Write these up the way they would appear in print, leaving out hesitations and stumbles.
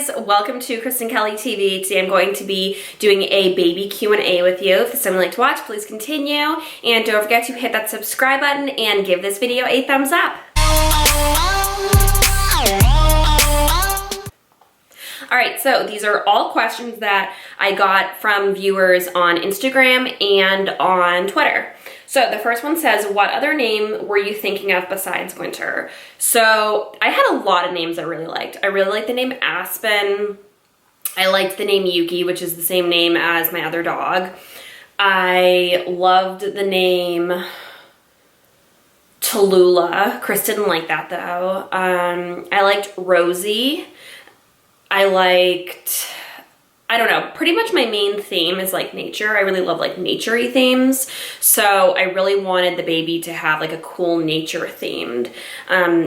guys, welcome to Kristen Kelly TV. Today I'm going to be doing a baby Q&A with you. If it's something you like to watch, please continue. And don't forget to hit that subscribe button and give this video a thumbs up. Alright, so these are all questions that I got from viewers on Instagram and on Twitter. So the first one says, what other name were you thinking of besides Winter? So I had a lot of names I really liked. I really liked the name Aspen. I liked the name Yuki, which is the same name as my other dog. I loved the name Tallulah. Chris didn't like that though. I liked Rosie. I liked, I don't know, pretty much my main theme is like nature. I really love like nature-y themes. So I really wanted the baby to have like a cool nature themed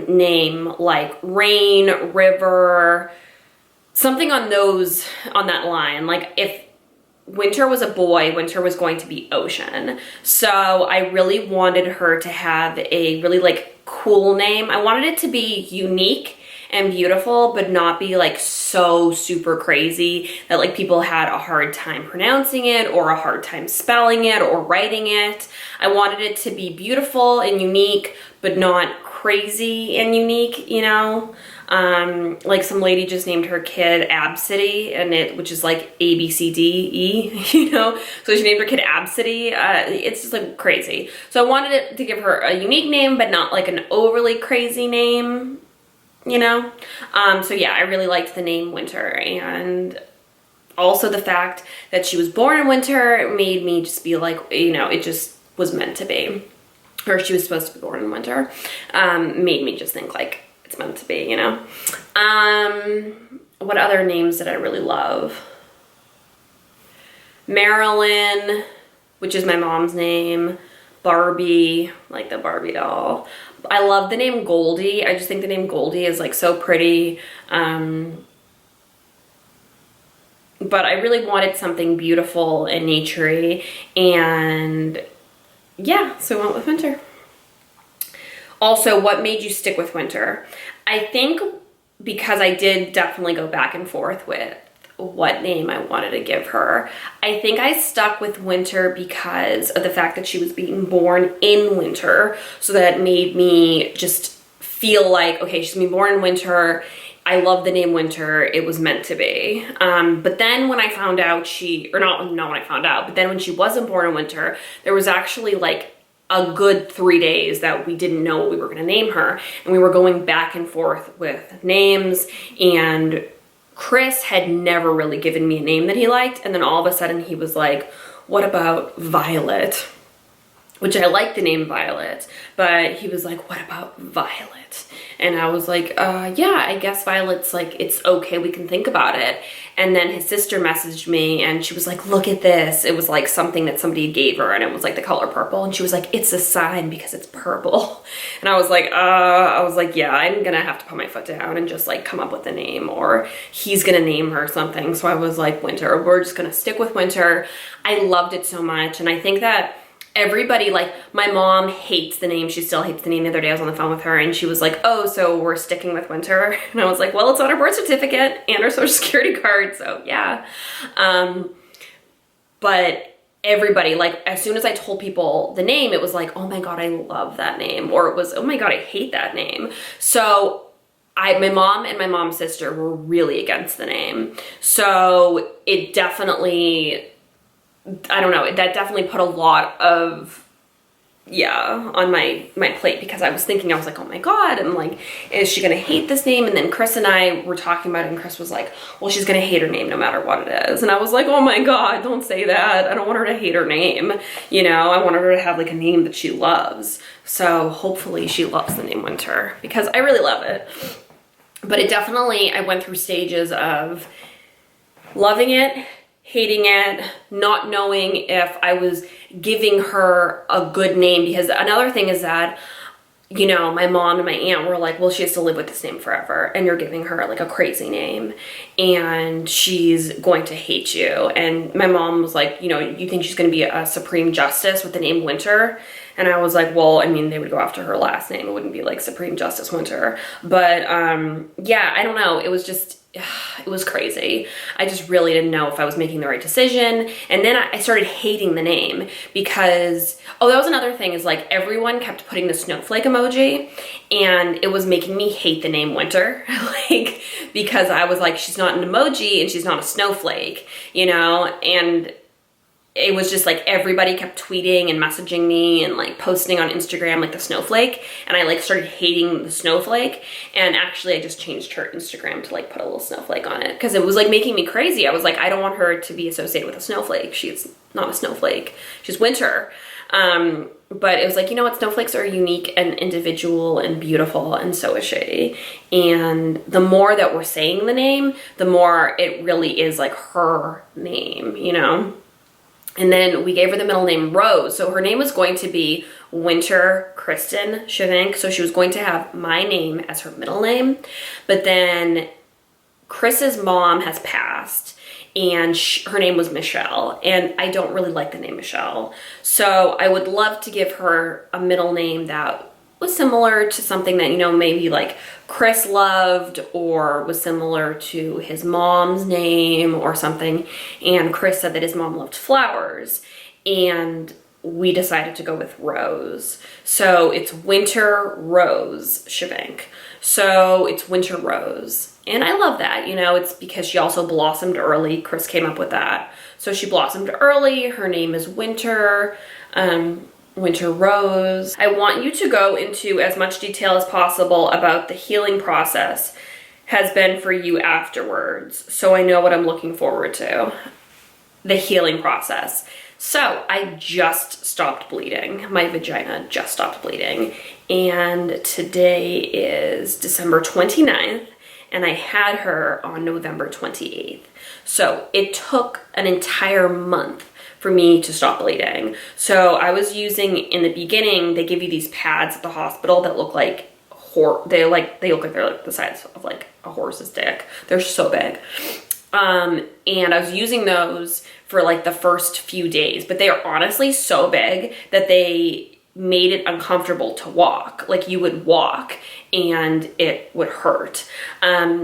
name, like rain, river, something on that line. Like if Winter was a boy, Winter was going to be ocean. So I really wanted her to have a really like cool name. I wanted it to be unique and beautiful, but not be like so super crazy that like people had a hard time pronouncing it or a hard time spelling it or writing it. I wanted it to be beautiful and unique, but not crazy and unique, you know? Like some lady just named her kid Absidy, which is like ABCDE, you know? So she named her kid Absidy. It's just like crazy. So I wanted it to give her a unique name, but not like an overly crazy name, you know? So yeah, I really liked the name Winter, and also the fact that she was born in winter made me just be like, you know, it just was meant to be, or she was supposed to be born in winter, made me just think like it's meant to be, you know? What other names did I really love? Marilyn, which is my mom's name. Barbie, like the Barbie doll. I love the name Goldie. I just think the name Goldie is like so pretty. But I really wanted something beautiful and naturey, and yeah, so I went with Winter. Also, what made you stick with Winter? I think because I did definitely go back and forth with what name I wanted to give her. I think I stuck with Winter because of the fact that she was being born in winter. So that made me just feel like, okay, she's being born in winter. I love the name Winter. It was meant to be. But then when I found out but then when she wasn't born in winter, there was actually like a good 3 days that we didn't know what we were going to name her. And we were going back and forth with names, and Chris had never really given me a name that he liked, and then all of a sudden he was like, what about Violet? Which I like the name Violet, but he was like, what about Violet? And I was like, yeah, I guess Violet's like, it's okay, we can think about it. And then his sister messaged me and she was like, look at this. It was like something that somebody gave her, and it was like the color purple. And she was like, it's a sign because it's purple. And I was like, yeah, I'm gonna have to put my foot down and just like come up with a name, or he's gonna name her something. So I was like, Winter, we're just gonna stick with Winter. I loved it so much. And I think that everybody, like my mom hates the name. She still hates the name. The other day I was on the phone with her and she was like, oh, so we're sticking with Winter? And I was like, well, it's on her birth certificate and her social security card, so yeah. But everybody, like as soon as I told people the name, it was like, oh my God, I love that name. Or it was, oh my God, I hate that name. So my mom and my mom's sister were really against the name. So it definitely, I don't know, that definitely put a lot of, yeah, on my plate, because I was like, oh my God, and like, is she gonna hate this name? And then Chris and I were talking about it, and Chris was like, well, she's gonna hate her name no matter what it is. And I was like, oh my God, don't say that. I don't want her to hate her name. You know, I want her to have like a name that she loves. So hopefully she loves the name Winter, because I really love it. But it definitely, I went through stages of loving it, hating it, not knowing if I was giving her a good name. Because another thing is that, you know, my mom and my aunt were like, well, she has to live with this name forever, and you're giving her like a crazy name and she's going to hate you. And my mom was like, you know, you think she's going to be a Supreme Justice with the name Winter? And I was like, well, I mean, they would go after her last name. It wouldn't be like Supreme Justice Winter. But yeah, I don't know. It was just, it was crazy. I just really didn't know if I was making the right decision. And then I started hating the name because, oh, that was another thing, is like everyone kept putting the snowflake emoji, and it was making me hate the name Winter. Like, because I was like, she's not an emoji and she's not a snowflake, you know? And it was just like everybody kept tweeting and messaging me and like posting on Instagram like the snowflake, and I like started hating the snowflake. And actually I just changed her Instagram to like put a little snowflake on it because it was like making me crazy. I was like, I don't want her to be associated with a snowflake. She's not a snowflake, she's Winter. But it was like, you know what, snowflakes are unique and individual and beautiful, and so is she. And the more that we're saying the name, the more it really is like her name, you know? And then we gave her the middle name Rose. So her name was going to be Winter Kristen Shavank. So she was going to have my name as her middle name. But then Chris's mom has passed, and her name was Michelle. And I don't really like the name Michelle. So I would love to give her a middle name that was similar to something that, you know, maybe like Chris loved, or was similar to his mom's name or something. And Chris said that his mom loved flowers, and we decided to go with Rose. So it's Winter Rose Shavank. So it's Winter Rose. And I love that, you know, it's because she also blossomed early. Chris came up with that. So she blossomed early. Her name is Winter. Winter Rose. I want you to go into as much detail as possible about the healing process has been for you afterwards, so I know what I'm looking forward to. The healing process. So I just stopped bleeding. My vagina just stopped bleeding. And today is December 29th, and I had her on November 28th. So it took an entire month for me to stop bleeding. So I was using, in the beginning, they give you these pads at the hospital that look like, they look like they're like the size of like a horse's dick. They're so big. And I was using those for like the first few days, but they are honestly so big that they made it uncomfortable to walk. Like you would walk and it would hurt.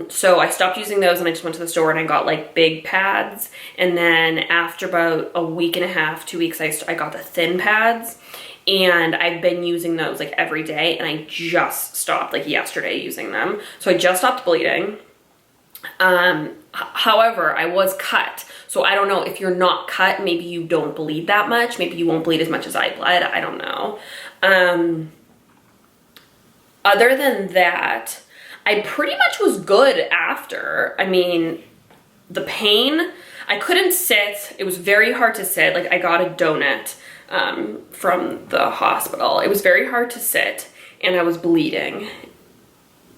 So I stopped using those, and I just went to the store and I got like big pads. And then after about a week and a half, 2 weeks, I got the thin pads, and I've been using those like every day, and I just stopped like yesterday using them. So I just stopped bleeding. However, I was cut. So I don't know, if you're not cut, maybe you don't bleed that much. Maybe you won't bleed as much as I bled. I don't know. Other than that, I pretty much was good after. I mean, the pain, I couldn't sit. It was very hard to sit. Like I got a donut from the hospital. It was very hard to sit, and I was bleeding.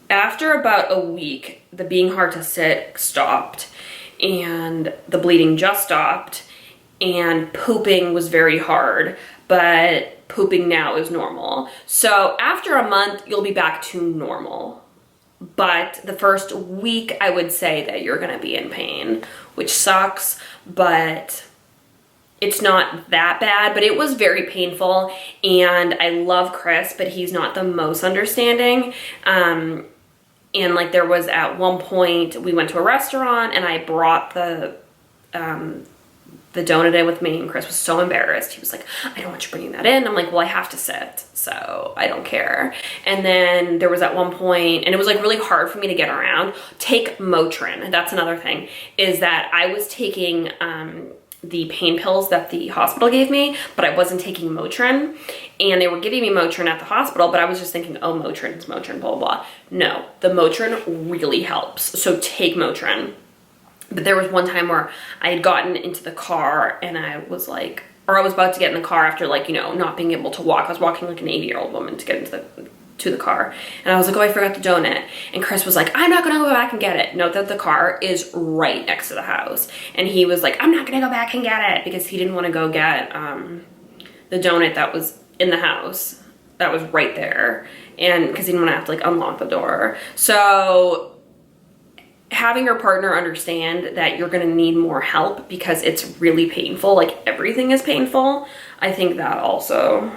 After about a week, the being hard to sit stopped, and the bleeding just stopped, and pooping was very hard, but pooping now is normal. So after a month, you'll be back to normal. But the first week, I would say that you're gonna be in pain, which sucks, but it's not that bad. But it was very painful, and I love Chris, but he's not the most understanding. And like there was at one point, we went to a restaurant and I brought the donut in with me, and Chris was so embarrassed. He was like, I don't want you bringing that in. I'm like, well, I have to sit, so I don't care. And then there was at one point, and it was like really hard for me to get around, take Motrin. That's another thing, is that I was taking the pain pills that the hospital gave me, but I wasn't taking Motrin. And they were giving me Motrin at the hospital, but I was just thinking, oh, Motrin is Motrin, blah, blah, blah. No, the Motrin really helps, so take Motrin. But there was one time where I had gotten into the car, and I was like, or I was about to get in the car after, like, you know, not being able to walk. I was walking like an 80-year-old woman to get into the car, and I was like, oh, I forgot the donut. And Chris was like, I'm not gonna go back and get it. Note that the car is right next to the house, and he was like, I'm not gonna go back and get it, because he didn't want to go get the donut that was in the house that was right there, and because he didn't want to have to like unlock the door. So having your partner understand that you're going to need more help because it's really painful, like everything is painful, I think that also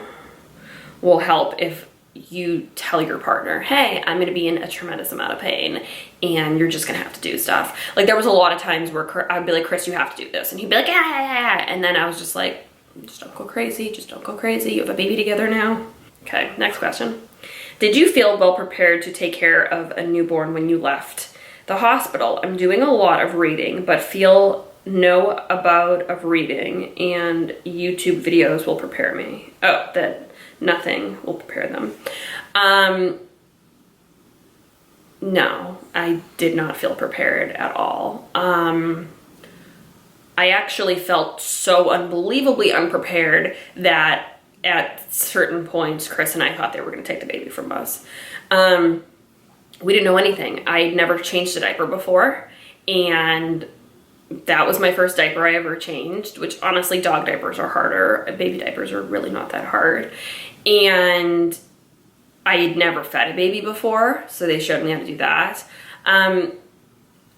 will help if you tell your partner, hey, I'm gonna be in a tremendous amount of pain and you're just gonna have to do stuff. Like there was a lot of times where I'd be like, Chris, you have to do this. And he'd be like, yeah, yeah, yeah. And then I was just like, just don't go crazy, just don't go crazy. You have a baby together now. Okay, next question. Did you feel well prepared to take care of a newborn when you left the hospital? I'm doing a lot of reading, but feel no about of reading and YouTube videos will prepare me. Oh, that nothing will prepare them. No, I did not feel prepared at all. I actually felt so unbelievably unprepared that at certain points, Chris and I thought they were going to take the baby from us. We didn't know anything. I'd never changed a diaper before, and that was my first diaper I ever changed, which honestly, dog diapers are harder. Baby diapers are really not that hard. And I had never fed a baby before, so they showed me how to do that.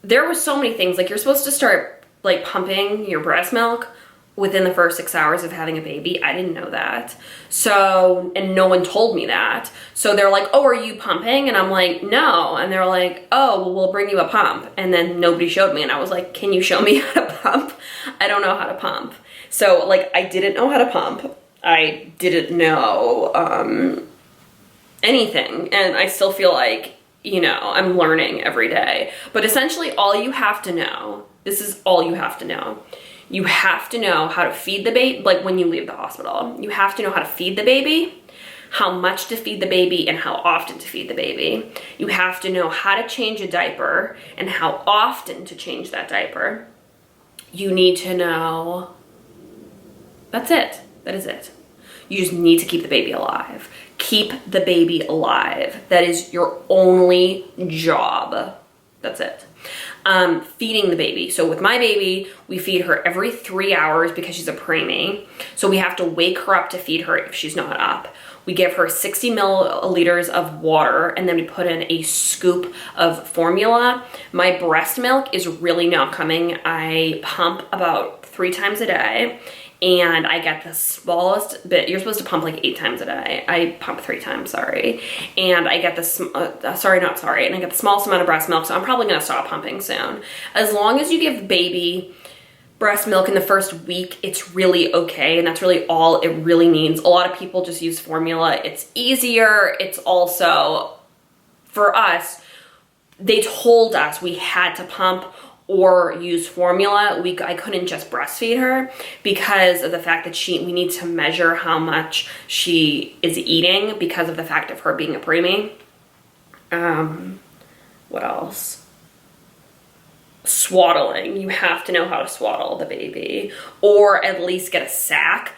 There were so many things, like you're supposed to start like pumping your breast milk within the first 6 hours of having a baby. I didn't know that. So, and no one told me that. So they're like, oh, are you pumping? And I'm like, no. And they're like, oh, well, we'll bring you a pump. And then nobody showed me. And I was like, can you show me how to pump? I don't know how to pump. So like, I didn't know how to pump. I didn't know anything. And I still feel like, you know, I'm learning every day. But essentially all you have to know, this is all you have to know. You have to know how to feed the baby, like when you leave the hospital. You have to know how to feed the baby, how much to feed the baby, and how often to feed the baby. You have to know how to change a diaper and how often to change that diaper. You need to know, that's it. That is it. You just need to keep the baby alive. Keep the baby alive. That is your only job. That's it. Feeding the baby. So with my baby, we feed her every 3 hours because she's a preemie. So we have to wake her up to feed her if she's not up. We give her 60 milliliters of water and then we put in a scoop of formula. My breast milk is really not coming. I pump about 3 times a day. And I get the smallest bit. You're supposed to pump like 8 times a day. I pump 3 times, sorry. And I get the, and I get the smallest amount of breast milk, so I'm probably gonna stop pumping soon. As long as you give baby breast milk in the first week, it's really okay, and that's really all it really needs. A lot of people just use formula. It's easier. It's also, for us, they told us we had to pump or use formula. I couldn't just breastfeed her because of the fact that we need to measure how much she is eating because of the fact of her being a preemie. What else? Swaddling. You have to know how to swaddle the baby or at least get a sack.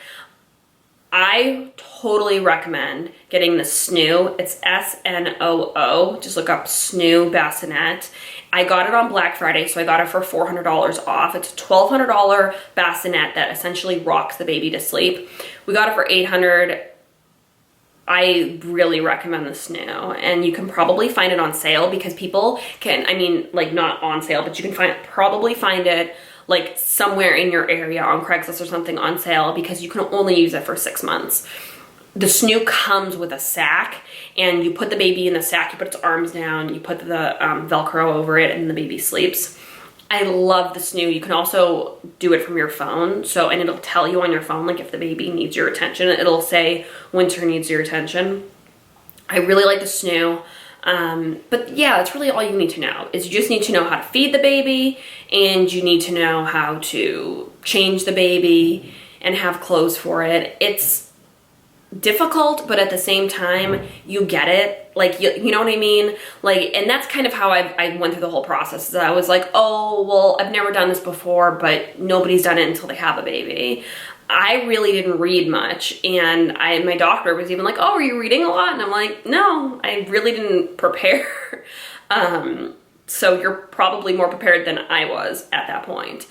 I totally recommend getting the SNOO. It's SNOO. Just look up SNOO bassinet. I got it on Black Friday, so I got it for $400 off. It's a $1,200 bassinet that essentially rocks the baby to sleep. We got it for $800. I really recommend the SNOO, and you can probably find it on sale because people can, I mean, like not on sale, but you can probably find it like somewhere in your area on Craigslist or something on sale because you can only use it for 6 months. The SNOO comes with a sack, and you put the baby in the sack, you put its arms down, you put the Velcro over it, and the baby sleeps. I love the SNOO. You can also do it from your phone, and it'll tell you on your phone, like if the baby needs your attention, it'll say winter needs your attention. I really like the SNOO. But yeah, that's really all you need to know, is you just need to know how to feed the baby, and you need to know how to change the baby and have clothes for it. It's difficult, but at the same time, you get it. Like, you know what I mean? Like, and that's kind of how I went through the whole process. Is I was like, oh, well, I've never done this before, but nobody's done it until they have a baby. I really didn't read much, and my doctor was even like, oh, are you reading a lot? And I'm like, no, I really didn't prepare. So you're probably more prepared than I was at that point.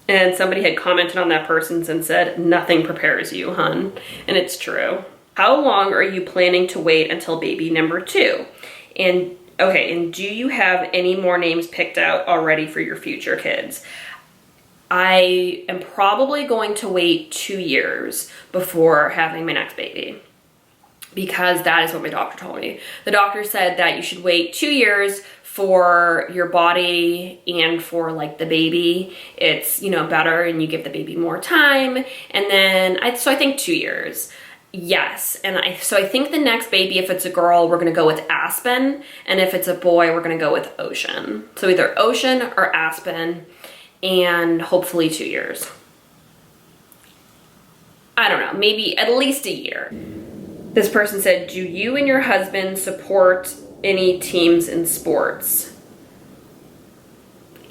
And somebody had commented on that person's and said, nothing prepares you, hun. And it's true. How long are you planning to wait until baby number 2? And do you have any more names picked out already for your future kids? I am probably going to wait 2 years before having my next baby. because that is what my doctor told me. The doctor said that you should wait 2 years for your body and for like the baby. It's, you know, better, and you give the baby more time. And then so I think 2 years. Yes. And so I think the next baby, if it's a girl, we're going to go with Aspen. And if it's a boy, we're going to go with Ocean. So either Ocean or Aspen, and hopefully 2 years. I don't know, maybe at least a year. This person said, do you and your husband support any teams in sports?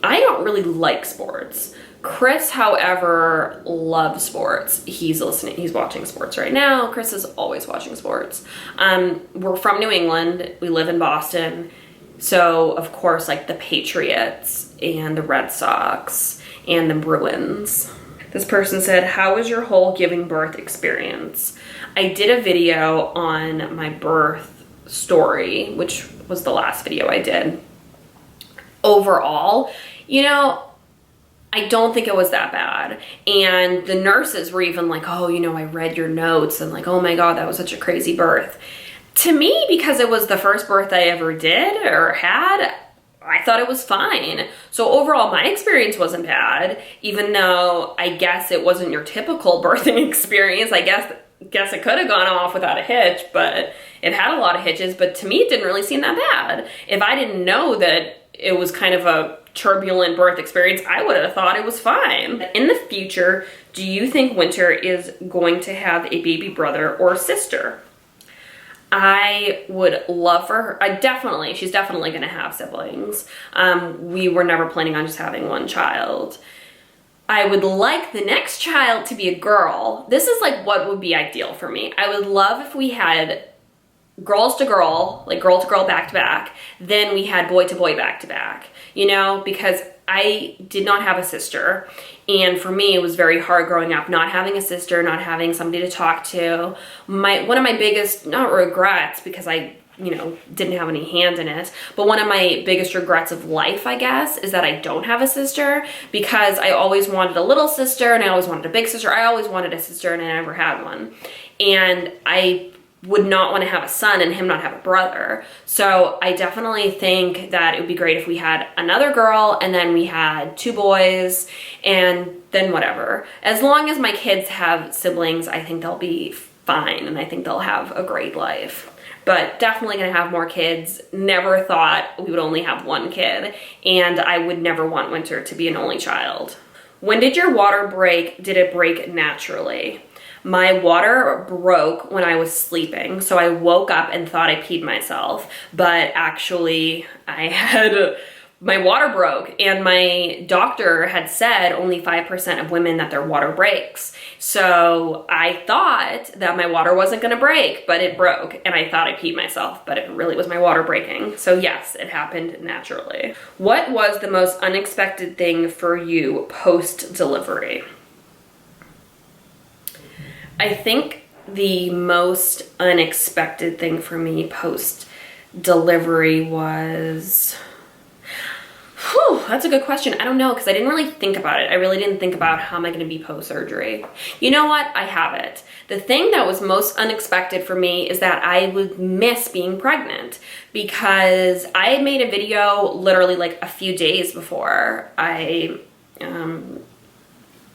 I don't really like sports. Chris, however, loves sports. He's watching sports right now. Chris is always watching sports. We're from New England. We live in Boston. So, of course, like the Patriots and the Red Sox and the Bruins. This person said, how was your whole giving birth experience? I did a video on my birth story, which was the last video I did. Overall, you know, I don't think it was that bad. And the nurses were even like, oh, you know, I read your notes, and like, oh my God, that was such a crazy birth. To me, because it was the first birth I ever did or had, I thought it was fine. So overall, my experience wasn't bad, even though I guess it wasn't your typical birthing experience. I guess it could have gone off without a hitch, but it had a lot of hitches. But to me, it didn't really seem that bad. If I didn't know that it was kind of a turbulent birth experience, I would have thought it was fine. In the future, do you think Winter is going to have a baby brother or sister? I would love for her. She's definitely going to have siblings. We were never planning on just having one child. I would like the next child to be a girl. This is like what would be ideal for me. I would love if we had girls to girl, like girl to girl back to back. Then we had boy to boy back to back, you know, because I did not have a sister. And for me, it was very hard growing up, not having a sister, not having somebody to talk to. One of my biggest, not regrets, because I, you know, didn't have any hand in it, but one of my biggest regrets of life, I guess, is that I don't have a sister, because I always wanted a little sister and I always wanted a big sister. I always wanted a sister and I never had one. And I would not want to have a son and him not have a brother. So I definitely think that it would be great if we had another girl and then we had 2 boys, and then whatever. As long as my kids have siblings, I think they'll be fine, and I think they'll have a great life. But definitely gonna have more kids. Never thought we would only have 1 kid, and I would never want Winter to be an only child. When did your water break? Did it break naturally? My water broke when I was sleeping, so I woke up and thought I peed myself, but actually my water broke, and my doctor had said only 5% of women that their water breaks. So I thought that my water wasn't gonna break, but it broke, and I thought I peed myself, but it really was my water breaking. So yes, it happened naturally. What was the most unexpected thing for you post-delivery? I think the most unexpected thing for me post-delivery was... Whew, that's a good question. I don't know, because I didn't really think about it. I really didn't think about how am I going to be post-surgery. You know what? I have it. The thing that was most unexpected for me is that I would miss being pregnant, because I had made a video literally like a few days before I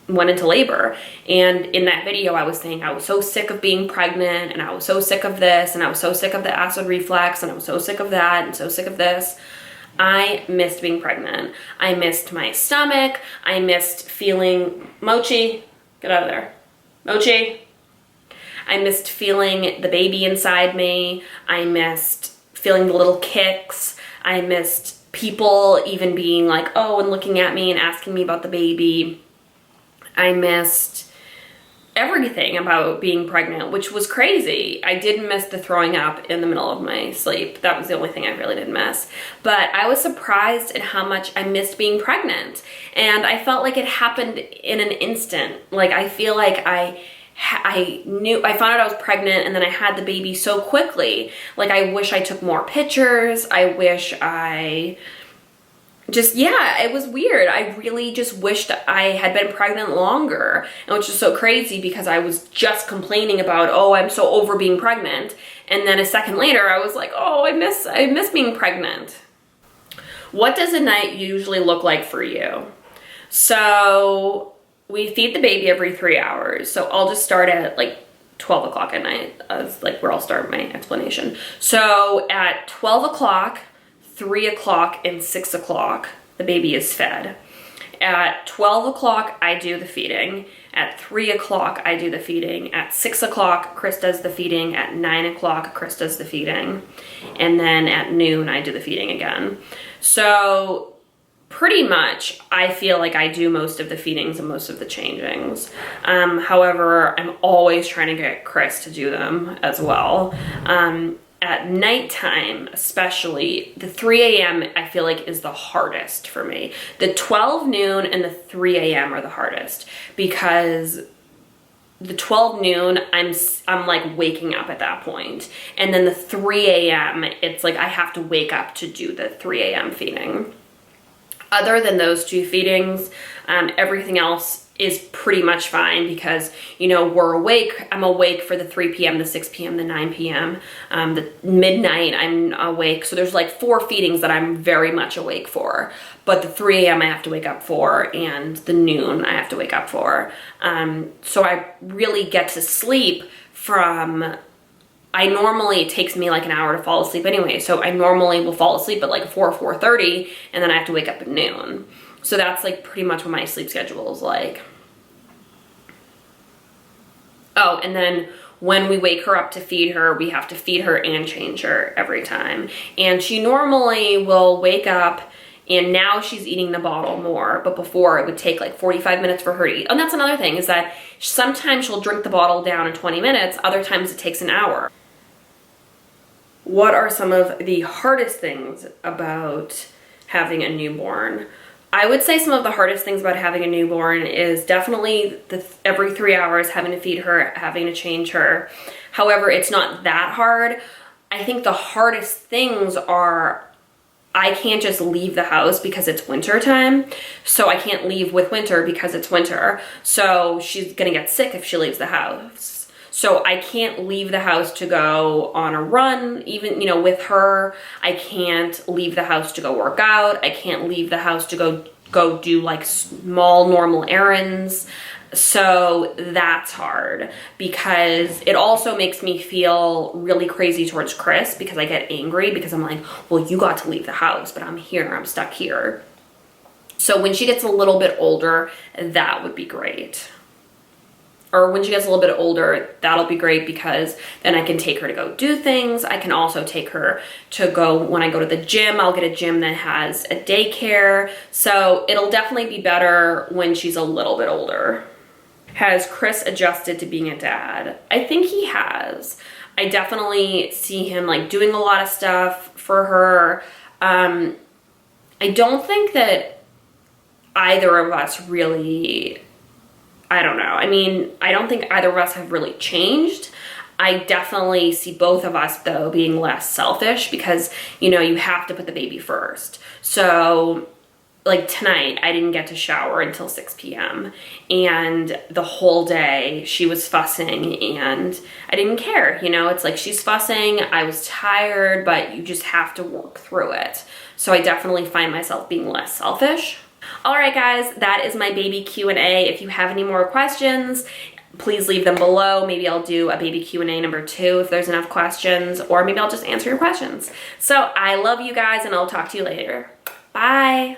went into labor, and in that video I was saying I was so sick of being pregnant, and I was so sick of this, and I was so sick of the acid reflux, and I was so sick of that, and so sick of this. I missed being pregnant. I missed my stomach. I missed feeling... Mochi, get out of there. Mochi. I missed feeling the baby inside me. I missed feeling the little kicks. I missed people even being like, oh, and looking at me and asking me about the baby. I missed everything about being pregnant, which was crazy. I didn't miss the throwing up in the middle of my sleep. That was the only thing I really didn't miss. But I was surprised at how much I missed being pregnant. And I felt like it happened in an instant. Like, I feel like I found out I was pregnant, and then I had the baby so quickly. Like, I wish I took more pictures. I wish I just, yeah, it was weird. I really just wished I had been pregnant longer, and which is so crazy because I was just complaining about, oh, I'm so over being pregnant. And then a second later, I was like, oh, I miss being pregnant. What does a night usually look like for you? So we feed the baby every 3 hours. So I'll just start at like 12 o'clock at night, as like where I'll start my explanation. So at 12 o'clock, 3 o'clock, and 6 o'clock, the baby is fed. At 12 o'clock, I do the feeding. At 3 o'clock, I do the feeding. At 6 o'clock, Chris does the feeding. At 9 o'clock, Chris does the feeding. And then at noon, I do the feeding again. So pretty much, I feel like I do most of the feedings and most of the changings. However, I'm always trying to get Chris to do them as well. At nighttime, especially, the 3 a.m. I feel like is the hardest for me. The 12 noon and the 3 a.m. are the hardest because the 12 noon, I'm like waking up at that point. And then the 3 a.m., it's like I have to wake up to do the 3 a.m. feeding. Other than those two feedings, everything else is pretty much fine because, you know, we're awake. I'm awake for the 3 p.m., the 6 p.m., the 9 p.m., the midnight I'm awake. So there's like 4 feedings that I'm very much awake for. But the 3 a.m. I have to wake up for, and the noon I have to wake up for. So I really get to sleep from... it takes me like an hour to fall asleep anyway. So I normally will fall asleep at like 4:30, and then I have to wake up at noon. So that's like pretty much what my sleep schedule is like. Oh, and then when we wake her up to feed her, we have to feed her and change her every time. And she normally will wake up, and now she's eating the bottle more, but before it would take like 45 minutes for her to eat. And that's another thing, is that sometimes she'll drink the bottle down in 20 minutes, other times it takes an hour. What are some of the hardest things about having a newborn? I would say some of the hardest things about having a newborn is definitely every 3 hours having to feed her, having to change her. However, it's not that hard. I think the hardest things are I can't just leave the house because it's winter time. So I can't leave with winter because it's winter. So she's gonna get sick if she leaves the house. So I can't leave the house to go on a run, even, you know, with her. I can't leave the house to go work out. I can't leave the house to go do like small normal errands. So that's hard because it also makes me feel really crazy towards Chris because I get angry because I'm like, well, you got to leave the house, but I'm here, I'm stuck here. So when she gets a little bit older, that would be great. Or when she gets a little bit older, that'll be great because then I can take her to go do things. I can also take her to go, when I go to the gym, I'll get a gym that has a daycare. So it'll definitely be better when she's a little bit older. Has Chris adjusted to being a dad? I think he has. I definitely see him like doing a lot of stuff for her. I don't think that either of us really... I don't know. I mean, I don't think either of us have really changed. I definitely see both of us, though, being less selfish because, you know, you have to put the baby first. So, like tonight, I didn't get to shower until 6 p.m. And the whole day, she was fussing and I didn't care. You know, it's like she's fussing. I was tired, but you just have to work through it. So I definitely find myself being less selfish. All right, guys, that is my baby Q&A. If you have any more questions, please leave them below. Maybe I'll do a baby Q&A number 2 if there's enough questions, or maybe I'll just answer your questions. So I love you guys, and I'll talk to you later. Bye.